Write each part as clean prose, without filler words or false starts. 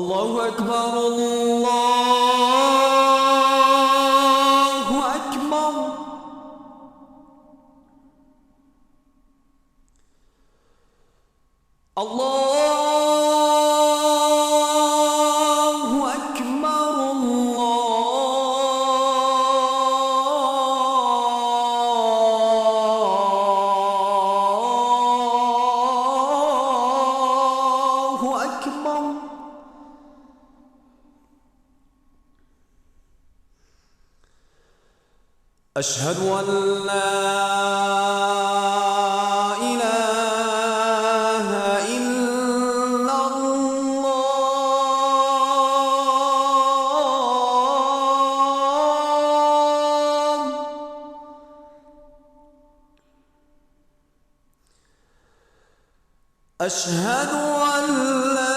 الله أكبر الله أكبر. الله أكبر الله أكبر. أشهد أن لا إله إلا الله. أشهد أن لا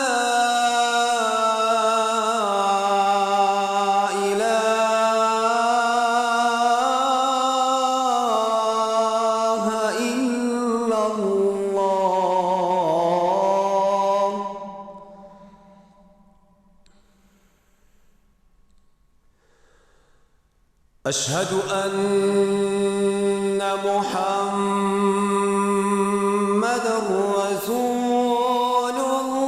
أشهد أن محمدًا رسول الله.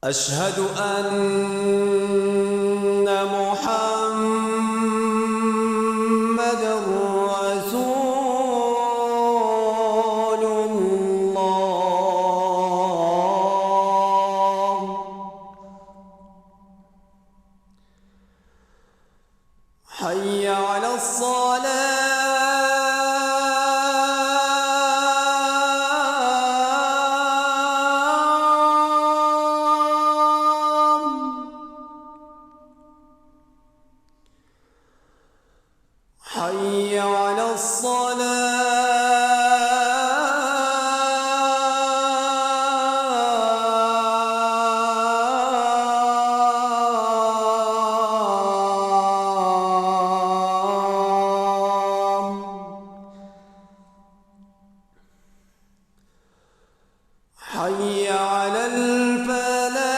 أشهد أن محمدًا رسول الله. حي على الصلاة. حي على حي على الفلاح.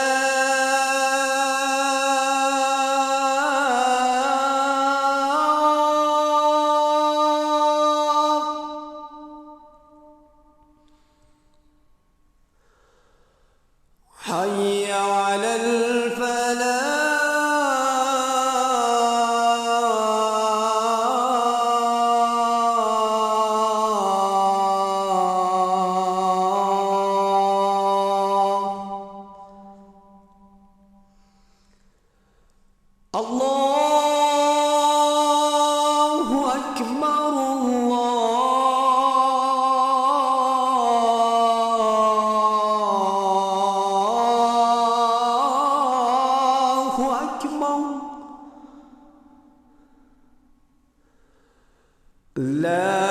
حي على الفلاح. الله أكبر الله أكبر. لا